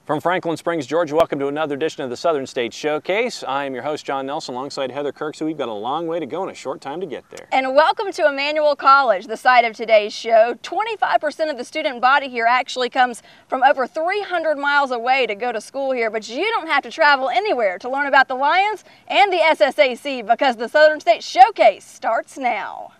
From Franklin Springs, Georgia, welcome to another edition of the Southern States Showcase. I am your host, John Nelson, alongside Heather Kirksey. We've got a long way to go and a short time to get there. And welcome to Emmanuel College, the site of today's show. 25% of the student body here actually comes from over 300 miles away to go to school here, but you don't have to travel anywhere to learn about the Lions and the SSAC because the Southern States Showcase starts now.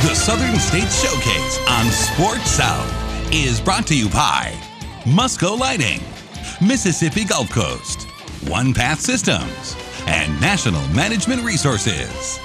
The Southern States Showcase on Sports South is brought to you by Musco Lighting, Mississippi Gulf Coast, One Path Systems, and National Management Resources.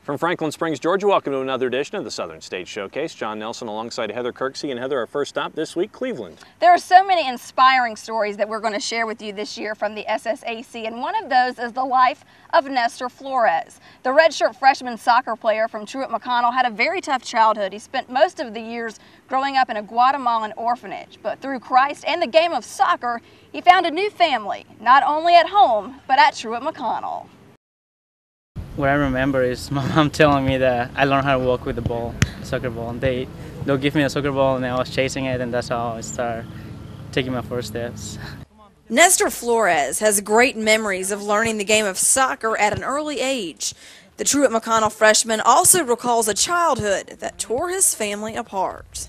From Franklin Springs, Georgia, welcome to another edition of the Southern States Showcase. John Nelson alongside Heather Kirksey. And Heather, our first stop this week, Cleveland. There are so many inspiring stories that we're going to share with you this year from the SSAC, and one of those is the life of Nestor Flores. The redshirt freshman soccer player from Truett-McConnell had a very tough childhood. He spent most of the years growing up in a Guatemalan orphanage, but through Christ and the game of soccer, he found a new family, not only at home, but at Truett-McConnell. What I remember is my mom telling me that I learned how to walk with the ball, soccer ball. They'll give me a soccer ball and I was chasing it, and that's how I started taking my first steps. Nestor Flores has great memories of learning the game of soccer at an early age. The Truett-McConnell freshman also recalls a childhood that tore his family apart.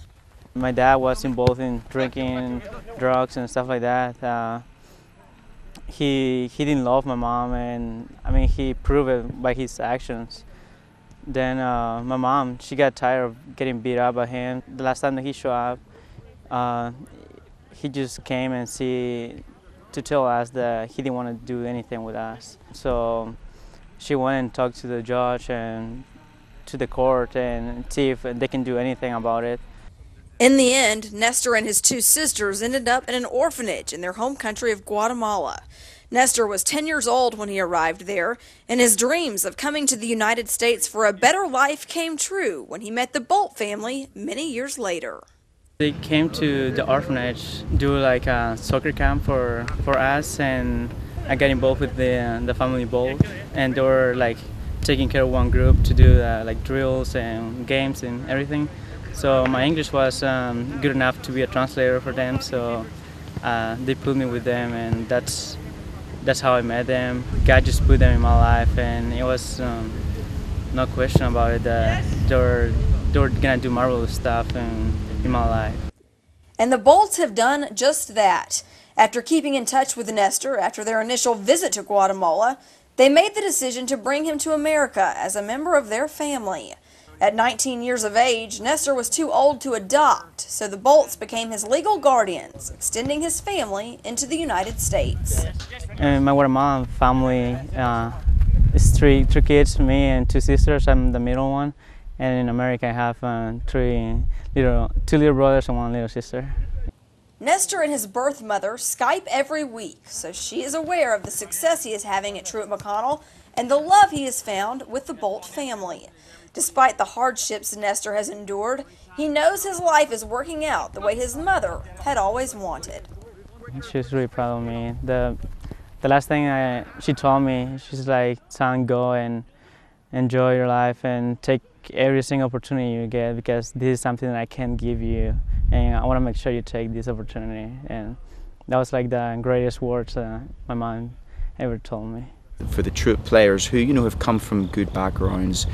My dad was involved in drinking, drugs, and stuff like that. He didn't love my mom, and I mean he proved it by his actions. Then my mom, she got tired of getting beat up by him. The last time that he showed up, he just came and to tell us that he didn't want to do anything with us. So she went and talked to the judge and to the court and see if they can do anything about it. In the end, Nestor and his two sisters ended up in an orphanage in their home country of Guatemala. Nestor was 10 years old when he arrived there, and his dreams of coming to the United States for a better life came true when he met the Bolt family many years later. They came to the orphanage, do like a soccer camp for us, and I got involved with the family Bolt, and they were like taking care of one group to do like drills and games and everything. So my English was good enough to be a translator for them, so they put me with them, and that's how I met them. God just put them in my life, and it was no question about it that they were gonna do marvelous stuff in my life. And the Bolts have done just that. After keeping in touch with Nestor after their initial visit to Guatemala, they made the decision to bring him to America as a member of their family. At 19 years of age, Nestor was too old to adopt, so the Bolts became his legal guardians, extending his family into the United States. And my Guatemalan family is three kids, me and two sisters. I'm the middle one. And in America, I have two little brothers and one little sister. Nestor and his birth mother Skype every week, so she is aware of the success he is having at Truett-McConnell and the love he has found with the Bolt family. Despite the hardships Nestor has endured, he knows his life is working out the way his mother had always wanted. She's really proud of me. The last thing she told me, she's like, son, go and enjoy your life and take every single opportunity you get, because this is something that I can't give you, and I want to make sure you take this opportunity. And that was like the greatest words my mom ever told me. For the Truett players who, have come from good backgrounds,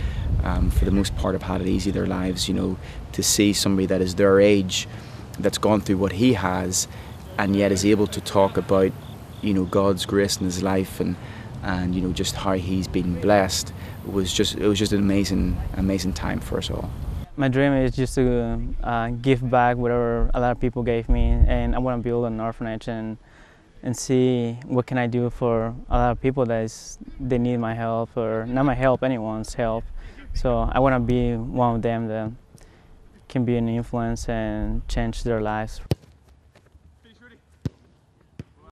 for the most part have had it easy their lives, to see somebody that is their age, that's gone through what he has, and yet is able to talk about, God's grace in his life and just how he's been blessed, it was just an amazing time for us all. My dream is just to give back whatever a lot of people gave me, and I want to build an orphanage and and see what can I do for a lot of people they need my help, or not my help, anyone's help. So I want to be one of them that can be an influence and change their lives.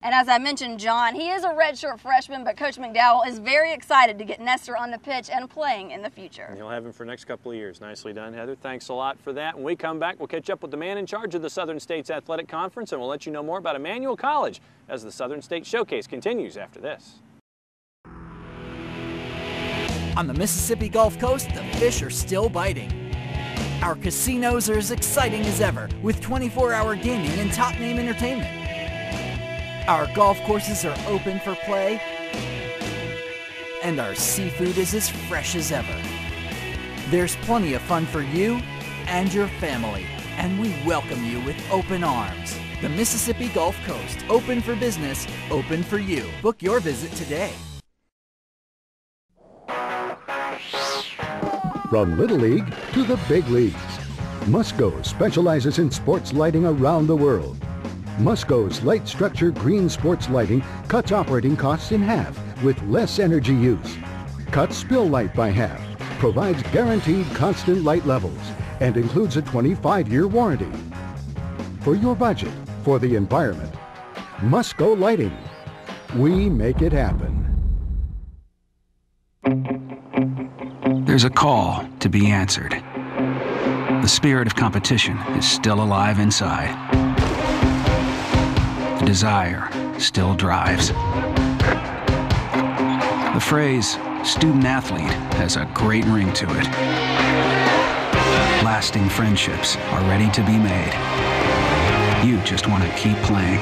And as I mentioned, John, he is a redshirt freshman, but Coach McDowell is very excited to get Nestor on the pitch and playing in the future. And you'll have him for the next couple of years. Nicely done, Heather. Thanks a lot for that. When we come back, we'll catch up with the man in charge of the Southern States Athletic Conference, and we'll let you know more about Emmanuel College as the Southern States Showcase continues after this. On the Mississippi Gulf Coast, the fish are still biting. Our casinos are as exciting as ever, with 24-hour gaming and top-name entertainment. Our golf courses are open for play, and our seafood is as fresh as ever. There's plenty of fun for you and your family, and we welcome you with open arms. The Mississippi Gulf Coast, open for business, open for you. Book your visit today. From Little League to the big leagues, Musco specializes in sports lighting around the world. Musco's light structure green sports lighting cuts operating costs in half with less energy use, cuts spill light by half, provides guaranteed constant light levels, and includes a 25-year warranty. For your budget, for the environment, Musco Lighting. We make it happen. There's a call to be answered. The spirit of competition is still alive inside. The desire still drives. The phrase student athlete has a great ring to it. Lasting friendships are ready to be made. You just want to keep playing.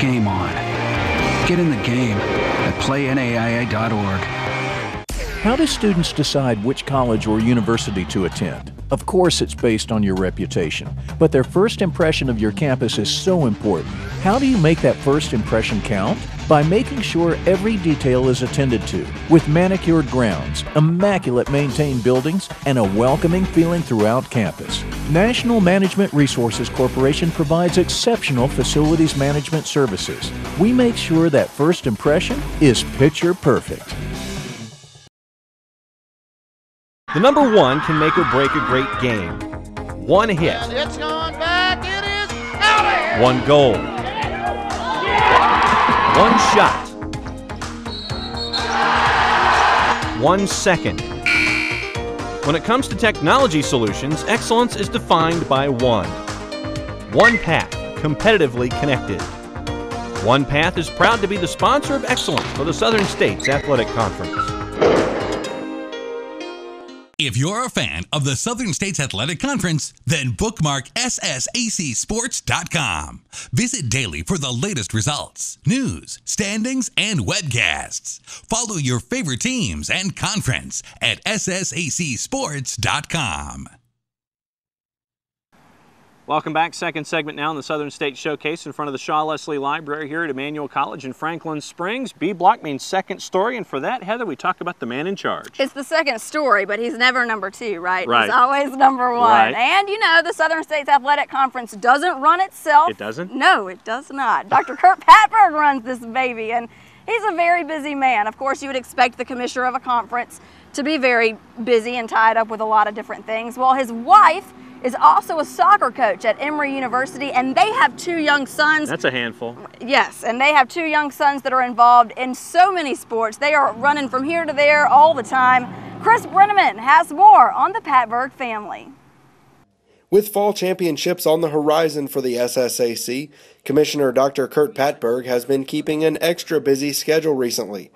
Game on. Get in the game at playnaia.org. How do students decide which college or university to attend? Of course, it's based on your reputation, but their first impression of your campus is so important. How do you make that first impression count? By making sure every detail is attended to, with manicured grounds, immaculate maintained buildings, and a welcoming feeling throughout campus. National Management Resources Corporation provides exceptional facilities management services. We make sure that first impression is picture perfect. The number one can make or break a great game. One hit. And it's going back. It is out of here. One goal. One shot. 1 second. When it comes to technology solutions, excellence is defined by one. One Path, competitively connected. One Path is proud to be the sponsor of excellence for the Southern States Athletic Conference. If you're a fan of the Southern States Athletic Conference, then bookmark SSACsports.com. Visit daily for the latest results, news, standings, and webcasts. Follow your favorite teams and conference at SSACsports.com. Welcome back. Second segment now in the Southern States Showcase in front of the Shaw Leslie Library here at Emmanuel College in Franklin Springs. B block means second story, and for that, Heather, we talk about the man in charge. It's the second story, but he's never number two, right? Right. He's always number one. Right. And you know, the Southern States Athletic Conference doesn't run itself. It doesn't? No, it does not. Dr. Kurt Patberg runs this baby, and he's a very busy man. Of course, you would expect the commissioner of a conference to be very busy and tied up with a lot of different things. Well, his wife is also a soccer coach at Emory University, and they have 2 young sons. That's a handful. Yes, and they have 2 young sons that are involved in so many sports. They are running from here to there all the time. Chris Brenneman has more on the Patberg family. With fall championships on the horizon for the SSAC, Commissioner Dr. Kurt Patberg has been keeping an extra busy schedule recently.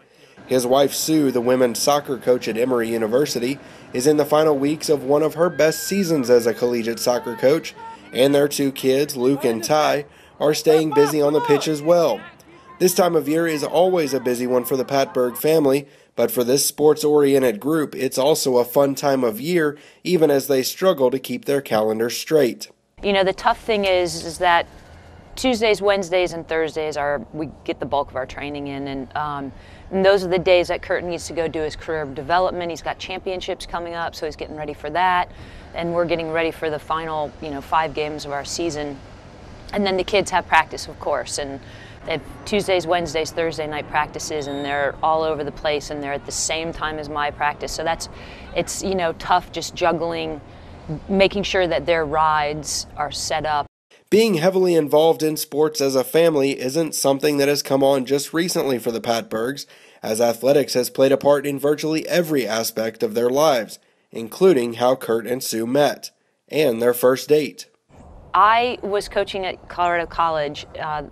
His wife Sue, the women's soccer coach at Emory University, is in the final weeks of one of her best seasons as a collegiate soccer coach, and their 2 kids, Luke and Ty, are staying busy on the pitch as well. This time of year is always a busy one for the Patberg family, but for this sports-oriented group, it's also a fun time of year, even as they struggle to keep their calendars straight. You know, the tough thing is that Tuesdays, Wednesdays, and Thursdays we get the bulk of our training in, and those are the days that Kurt needs to go do his career development. He's got championships coming up, so he's getting ready for that, and we're getting ready for the final, 5 games of our season. And then the kids have practice, of course, and They have Tuesdays, Wednesdays, Thursday night practices, and they're all over the place, and they're at the same time as my practice. So it's you know, tough just juggling, making sure that their rides are set up. Being heavily involved in sports as a family isn't something that has come on just recently for the Patbergs, as athletics has played a part in virtually every aspect of their lives, including how Kurt and Sue met, and their first date. I was coaching at Colorado College,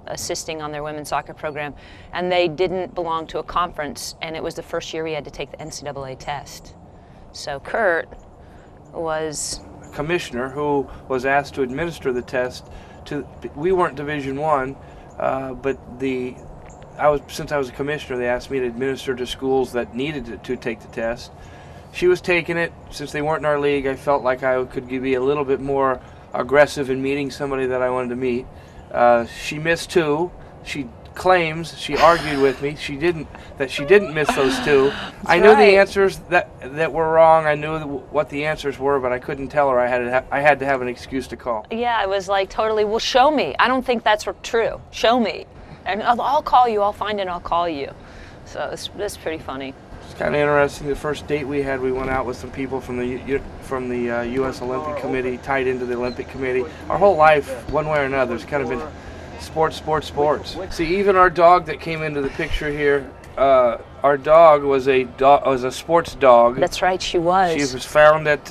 assisting on their women's soccer program, and they didn't belong to a conference, and it was the first year we had to take the NCAA test. So Kurt was a commissioner who was asked to administer the test. We weren't Division I, but since I was a commissioner, they asked me to administer to schools that needed to take the test. She was taking it. Since they weren't in our league, I felt like I could be a little bit more aggressive in meeting somebody that I wanted to meet. She missed two. She claims, she argued with me, she didn't miss those two. I knew the answers that were wrong. I knew what the answers were, but I couldn't tell her. I had to have an excuse to call. Yeah, I was like, totally, well, show me. I don't think that's true. Show me. And I'll call you. I'll find it and I'll call you. So it's pretty funny. It's kind of interesting. The first date we had, we went out with some people from the U.S. Olympic Committee, tied into the Olympic Committee. Our whole life, one way or another, has kind of been sports. See, even our dog that came into the picture here, our dog was a sports dog. That's right, she was. She was found at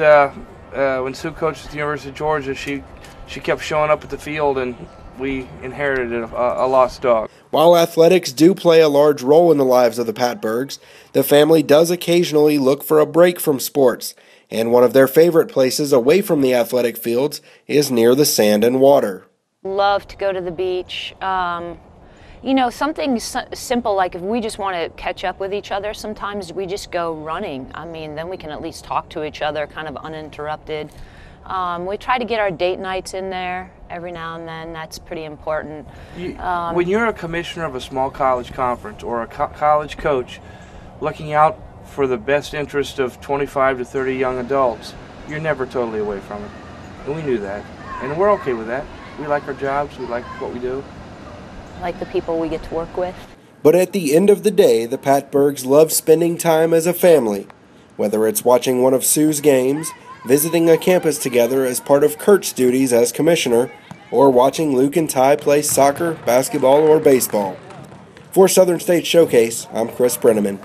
when Sue coached at the University of Georgia. She kept showing up at the field, and we inherited a lost dog. While athletics do play a large role in the lives of the Patbergs, the family does occasionally look for a break from sports, and one of their favorite places away from the athletic fields is near the sand and water. Love to go to the beach. You know, something simple like if we just want to catch up with each other, sometimes we just go running. I mean, then we can at least talk to each other kind of uninterrupted. We try to get our date nights in there every now and then. That's pretty important. When you're a commissioner of a small college conference or a college coach looking out for the best interest of 25 to 30 young adults, you're never totally away from it. And we knew that. And we're okay with that. We like our jobs. We like what we do. Like the people we get to work with. But at the end of the day, the Patbergs love spending time as a family, whether it's watching one of Sue's games, visiting a campus together as part of Kurt's duties as commissioner, or watching Luke and Ty play soccer, basketball, or baseball. For Southern State Showcase, I'm Chris Brenneman.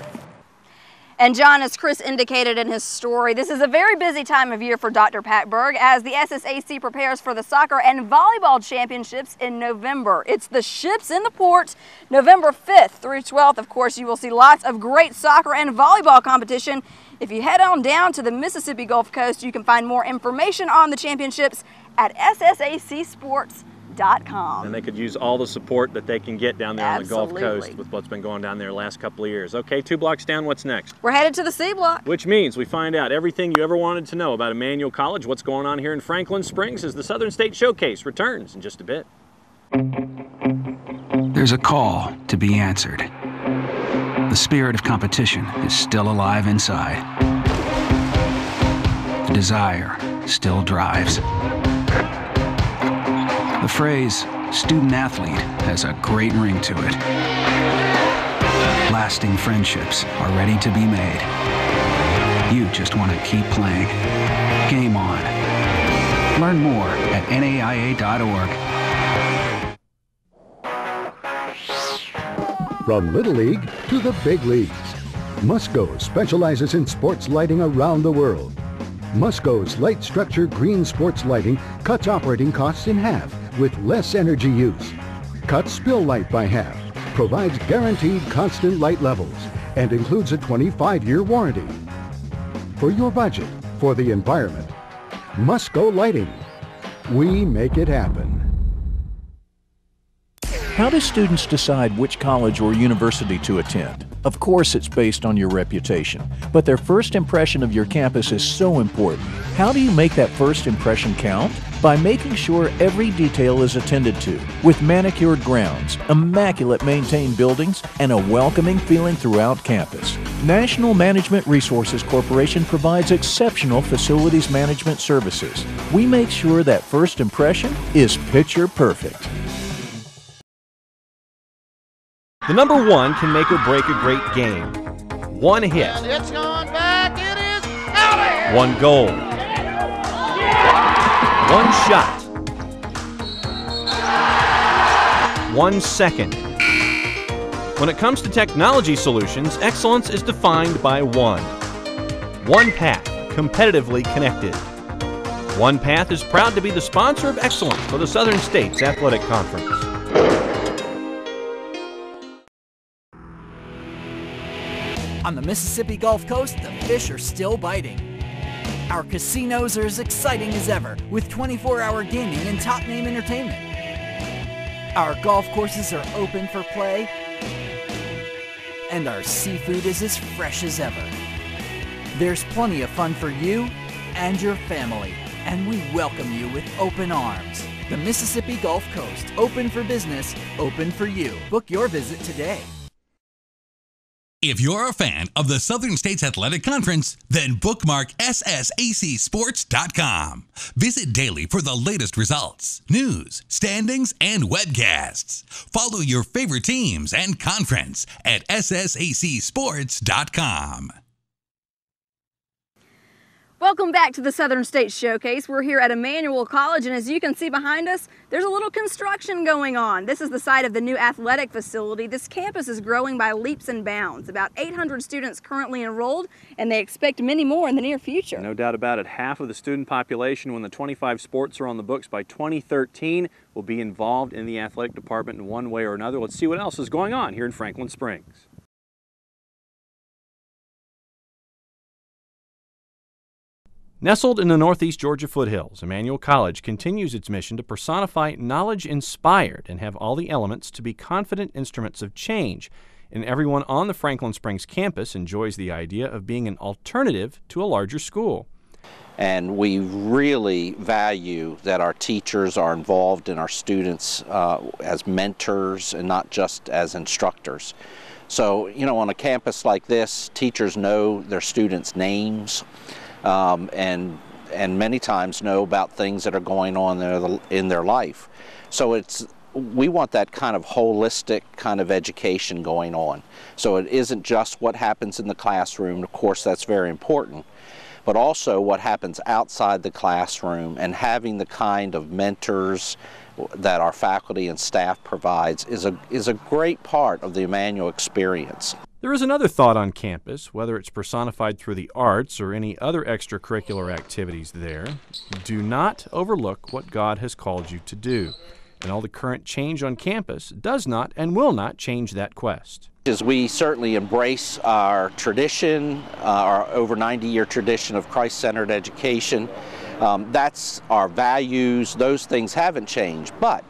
And John, as Chris indicated in his story, this is a very busy time of year for Dr. Patberg as the SSAC prepares for the soccer and volleyball championships in November. It's the ships in the port, November 5th through 12th. Of course, you will see lots of great soccer and volleyball competition. If you head on down to the Mississippi Gulf Coast, you can find more information on the championships at ssacsports.com. And they could use all the support that they can get down there on the Gulf Coast with what's been going down there the last couple of years. Okay, 2 blocks down, what's next? We're headed to the C block. Which means we find out everything you ever wanted to know about Emmanuel College, what's going on here in Franklin Springs as the Southern State Showcase returns in just a bit. There's a call to be answered. The spirit of competition is still alive inside. The desire still drives. The phrase student-athlete has a great ring to it. Lasting friendships are ready to be made. You just want to keep playing. Game on. Learn more at naia.org. From Little League to the big leagues, Musco specializes in sports lighting around the world. Musco's light structure green sports lighting cuts operating costs in half with less energy use, cuts spill light by half, provides guaranteed constant light levels, and includes a 25-year warranty. For your budget, for the environment, Musco Lighting. We make it happen. How do students decide which college or university to attend? Of course, it's based on your reputation, but their first impression of your campus is so important. How do you make that first impression count? By making sure every detail is attended to, with manicured grounds, immaculate maintained buildings, and a welcoming feeling throughout campus. National Management Resources Corporation provides exceptional facilities management services. We make sure that first impression is picture perfect. The number one can make or break a great game. One hit. And it's going back. It is out of here. One goal. One shot. 1 second. When it comes to technology solutions, excellence is defined by one path, competitively connected. One Path is proud to be the sponsor of excellence for the Southern States Athletic Conference. On the Mississippi Gulf Coast, the fish are still biting. Our casinos are as exciting as ever, with 24-hour gaming and top-name entertainment. Our golf courses are open for play, and our seafood is as fresh as ever. There's plenty of fun for you and your family, and we welcome you with open arms. The Mississippi Gulf Coast, open for business, open for you. Book your visit today. If you're a fan of the Southern States Athletic Conference, then bookmark SSACsports.com. Visit daily for the latest results, news, standings, and webcasts. Follow your favorite teams and conference at SSACsports.com. Welcome back to the Southern States Showcase. We're here at Emmanuel College, and as you can see behind us, there's a little construction going on. This is the site of the new athletic facility. This campus is growing by leaps and bounds. About 800 students currently enrolled, and they expect many more in the near future. No doubt about it. Half of the student population, when the 25 sports are on the books by 2013, will be involved in the athletic department in one way or another. Let's see what else is going on here in Franklin Springs. Nestled in the northeast Georgia foothills, Emmanuel College continues its mission to personify knowledge inspired and have all the elements to be confident instruments of change. And everyone on the Franklin Springs campus enjoys the idea of being an alternative to a larger school. And we really value that our teachers are involved in our students as mentors and not just as instructors. So, you know, on a campus like this, teachers know their students' names. And many times know about things that are going on in their life. So we want that kind of holistic kind of education going on. So it isn't just what happens in the classroom, of course that's very important, but also what happens outside the classroom, and having the kind of mentors that our faculty and staff provides is a great part of the Emmanuel experience. There is another thought on campus, whether it's personified through the arts or any other extracurricular activities there. Do not overlook what God has called you to do. And all the current change on campus does not and will not change that quest. As we certainly embrace our tradition, our over 90-year tradition of Christ-centered education, that's our values. Those things haven't changed. But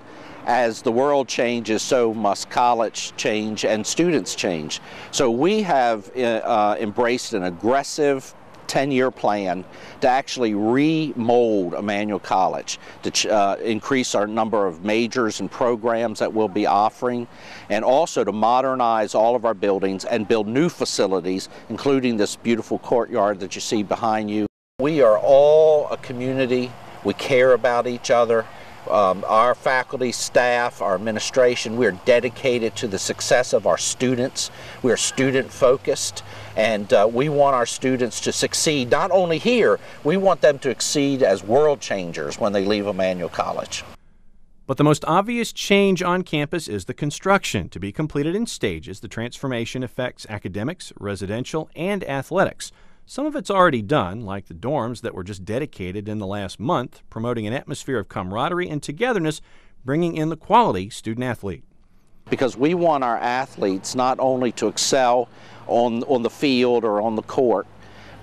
as the world changes, so must college change and students change. So we have embraced an aggressive 10-year plan to actually remold Emmanuel College, to increase our number of majors and programs that we'll be offering, and also to modernize all of our buildings and build new facilities, including this beautiful courtyard that you see behind you. We are all a community. We care about each other. Our faculty, staff, our administration, we're dedicated to the success of our students. We're student-focused, and we want our students to succeed not only here, we want them to succeed as world changers when they leave Emmanuel College. But the most obvious change on campus is the construction. To be completed in stages, the transformation affects academics, residential, and athletics. Some of it's already done, like the dorms that were just dedicated in the last month, promoting an atmosphere of camaraderie and togetherness, bringing in the quality student-athlete. Because we want our athletes not only to excel on the field or on the court,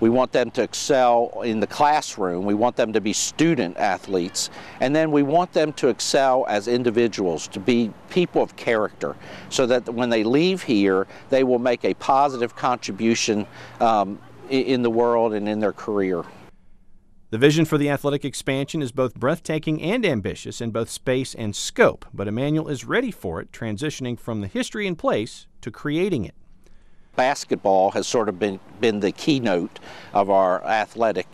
we want them to excel in the classroom, we want them to be student athletes, and then we want them to excel as individuals, to be people of character, so that when they leave here, they will make a positive contribution in the world and in their career. The vision for the athletic expansion is both breathtaking and ambitious in both space and scope, but Emmanuel is ready for it, transitioning from the history in place to creating it. basketball has sort of been the keynote of our athletic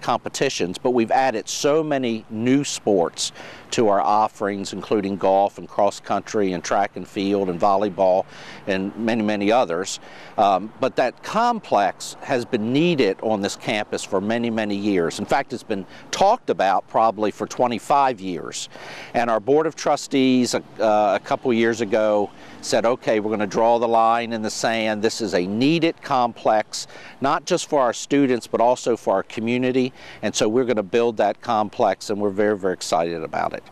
competitions, but we've added so many new sports to our offerings, including golf and cross country and track and field and volleyball and many, many others. But that complex has been needed on this campus for many, many years. In fact, it's been talked about probably for 25 years. And our Board of Trustees a couple years ago said, okay, we're going to draw the line in the sand. This is a needed complex, not just for our students, but also for our community. And so we're going to build that complex, and we're very, very excited about it.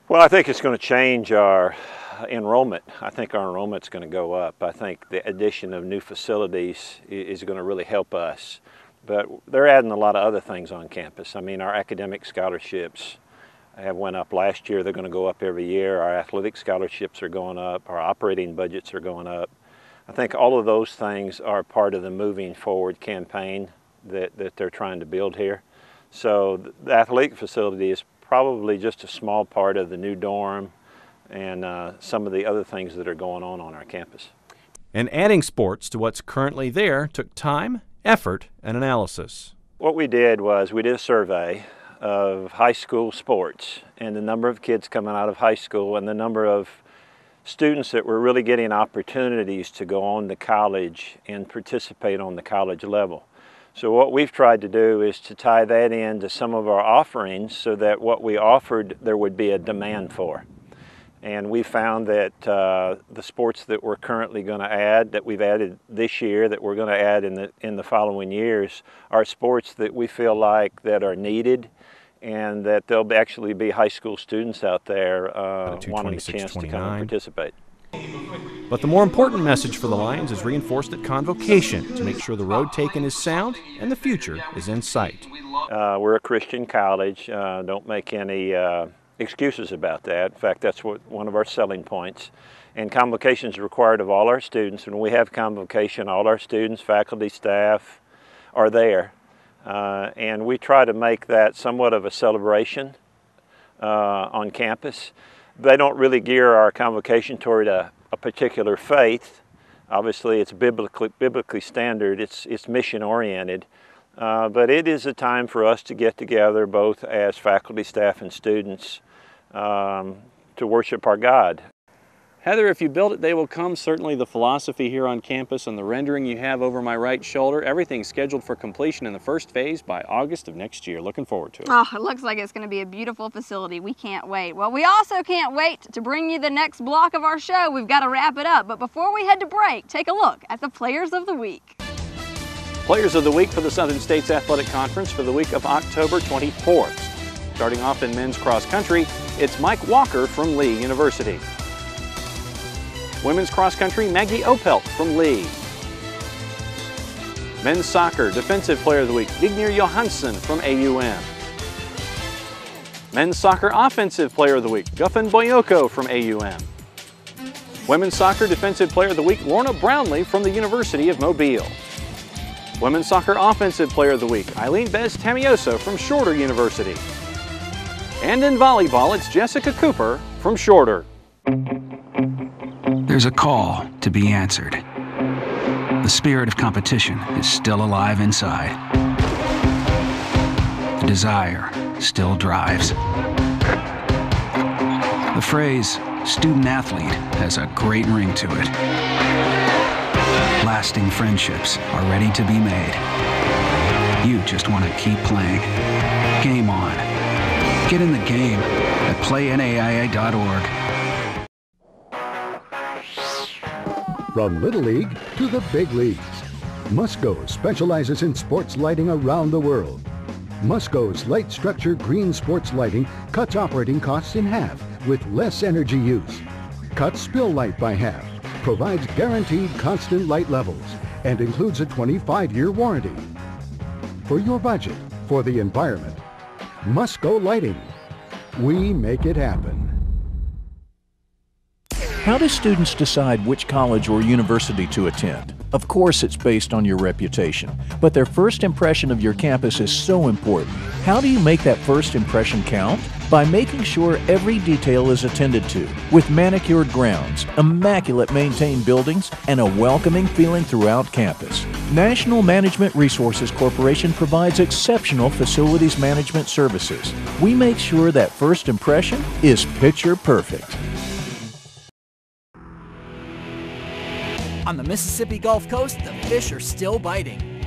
Well, I think it's going to change our enrollment. I think our enrollment's going to go up. I think the addition of new facilities is going to really help us. But they're adding a lot of other things on campus. I mean, our academic scholarships have went up last year. They're going to go up every year. Our athletic scholarships are going up. Our operating budgets are going up. I think all of those things are part of the moving forward campaign that they're trying to build here. So the athletic facility is probably just a small part of the new dorm and some of the other things that are going on our campus. And adding sports to what's currently there took time, effort, and analysis. What we did was we did a survey of high school sports and the number of kids coming out of high school and the number of students that were really getting opportunities to go on to college and participate on the college level. So what we've tried to do is to tie that into some of our offerings so that what we offered there would be a demand for. And we found that the sports that we're currently going to add, that we've added this year, that we're going to add in the following years, are sports that we feel like that are needed, and that there'll actually be high school students out there wanting a chance to come and participate. But the more important message for the Lions is reinforced at Convocation to make sure the road taken is sound and the future is in sight. We're a Christian college. Don't make any excuses about that. In fact, that's one of our selling points. And Convocation is required of all our students. When we have Convocation, all our students, faculty, staff are there. And we try to make that somewhat of a celebration on campus. They don't really gear our Convocation toward a particular faith. Obviously, it's biblically standard. It's mission oriented. But it is a time for us to get together, both as faculty, staff, and students, to worship our God. Heather, if you build it, they will come. Certainly the philosophy here on campus and the rendering you have over my right shoulder, everything's scheduled for completion in the first phase by August of next year. Looking forward to it. Oh, it looks like it's going to be a beautiful facility. We can't wait. Well, we also can't wait to bring you the next block of our show. We've got to wrap it up. But before we head to break, take a look at the Players of the Week. Players of the Week for the Southern States Athletic Conference for the week of October 24th. Starting off in men's cross country, it's Mike Walker from Lee University. Women's cross country, Maggie Opelt from Lee. Men's soccer, Defensive Player of the Week, Vignir Johansson from AUM. Men's soccer, Offensive Player of the Week, Guffin Boyoko from AUM. Women's soccer, Defensive Player of the Week, Lorna Brownlee from the University of Mobile. Women's soccer, Offensive Player of the Week, Eileen Bez-Tamioso from Shorter University. And in volleyball, it's Jessica Cooper from Shorter. There's a call to be answered. The spirit of competition is still alive inside. The desire still drives. The phrase student athlete has a great ring to it. Lasting friendships are ready to be made. You just want to keep playing. Game on. Get in the game at playnaia.org. From Little League to the big leagues, Musco specializes in sports lighting around the world. Musco's light structure green sports lighting cuts operating costs in half with less energy use, cuts spill light by half, provides guaranteed constant light levels, and includes a 25-year warranty. For your budget, for the environment, Musco Lighting. We make it happen. How do students decide which college or university to attend? Of course, it's based on your reputation, but their first impression of your campus is so important. How do you make that first impression count? by making sure every detail is attended to, with manicured grounds, immaculate maintained buildings, and a welcoming feeling throughout campus. National Management Resources Corporation provides exceptional facilities management services. We make sure that first impression is picture perfect. On the Mississippi Gulf Coast, the fish are still biting.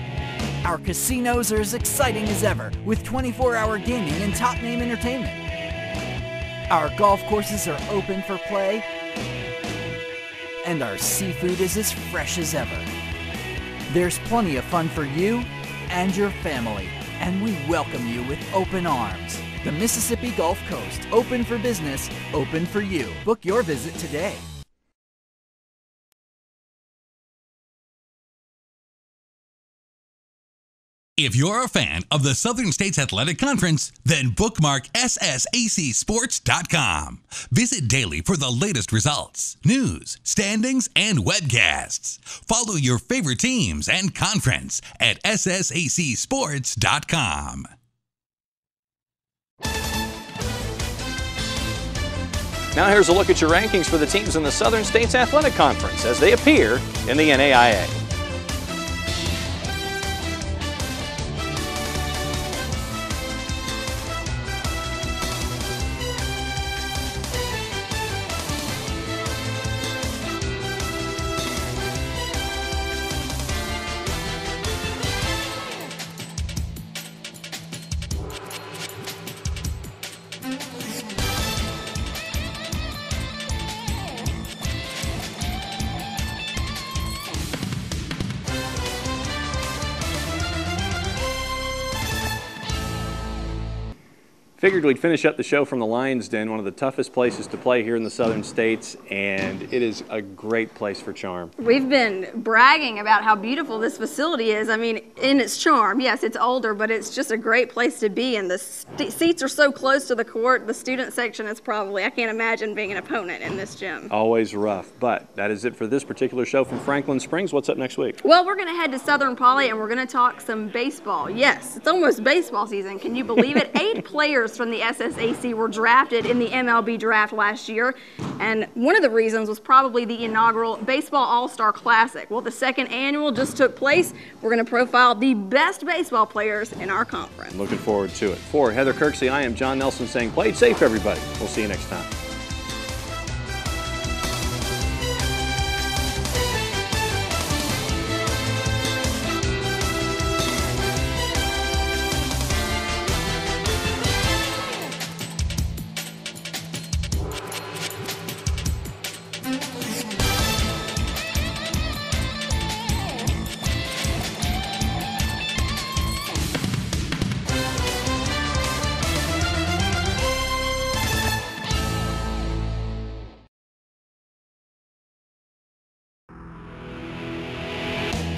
Our casinos are as exciting as ever, with 24-hour gaming and top-name entertainment. Our golf courses are open for play, and our seafood is as fresh as ever. There's plenty of fun for you and your family, and we welcome you with open arms. The Mississippi Gulf Coast, open for business, open for you. Book your visit today. If you're a fan of the Southern States Athletic Conference, then bookmark SSACsports.com. Visit daily for the latest results, news, standings, and webcasts. Follow your favorite teams and conference at SSACsports.com. Now here's a look at your rankings for the teams in the Southern States Athletic Conference as they appear in the NAIA. Figured we'd finish up the show from the Lions Den, one of the toughest places to play here in the Southern States, and it is a great place for charm. We've been bragging about how beautiful this facility is. I mean, in its charm, yes, it's older, but it's just a great place to be, and the seats are so close to the court. The student section is probably, I can't imagine being an opponent in this gym. Always rough, but that is it for this particular show from Franklin Springs. What's up next week? Well, we're going to head to Southern Poly, and we're going to talk some baseball. Yes, it's almost baseball season. Can you believe it? 8 players from the SSAC were drafted in the MLB draft last year, and one of the reasons was probably the inaugural Baseball All-Star Classic. Well, the second annual just took place. We're going to profile the best baseball players in our conference. Looking forward to it. For Heather Kirksey, I am John Nelson saying play it safe, everybody. We'll see you next time.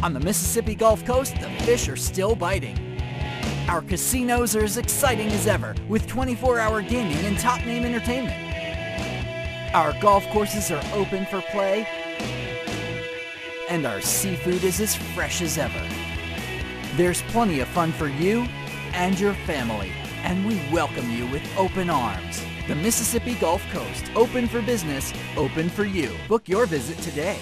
On the Mississippi Gulf Coast, the fish are still biting. Our casinos are as exciting as ever, with 24-hour gaming and top-name entertainment. Our golf courses are open for play, and our seafood is as fresh as ever. There's plenty of fun for you and your family, and we welcome you with open arms. The Mississippi Gulf Coast, open for business, open for you. Book your visit today.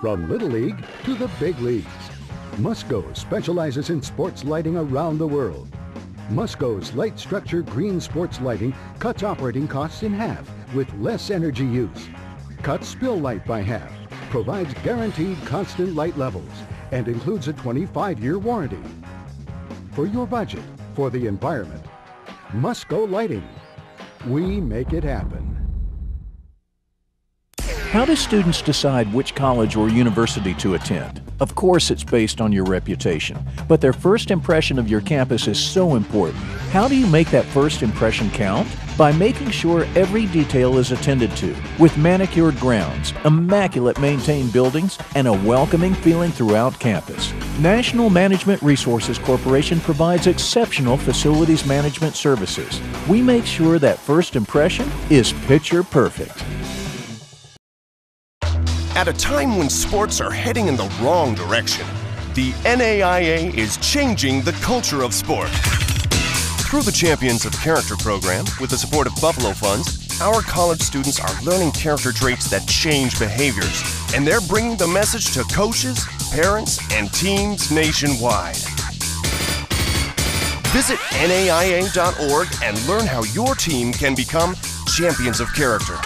From Little League to the big leagues, Musco specializes in sports lighting around the world. Musco's light structure green sports lighting cuts operating costs in half with less energy use, cuts spill light by half, provides guaranteed constant light levels, and includes a 25-year warranty. For your budget, for the environment, Musco Lighting. We make it happen. How do students decide which college or university to attend? Of course, it's based on your reputation, but their first impression of your campus is so important. How do you make that first impression count? By making sure every detail is attended to, with manicured grounds, immaculate maintained buildings, and a welcoming feeling throughout campus. National Management Resources Corporation provides exceptional facilities management services. We make sure that first impression is picture perfect. At a time when sports are heading in the wrong direction, The NAIA is changing the culture of sport. Through the Champions of Character program, with the support of Buffalo Funds, our college students are learning character traits that change behaviors, and they're bringing the message to coaches, parents, and teams nationwide. Visit NAIA.org and learn how your team can become champions of character.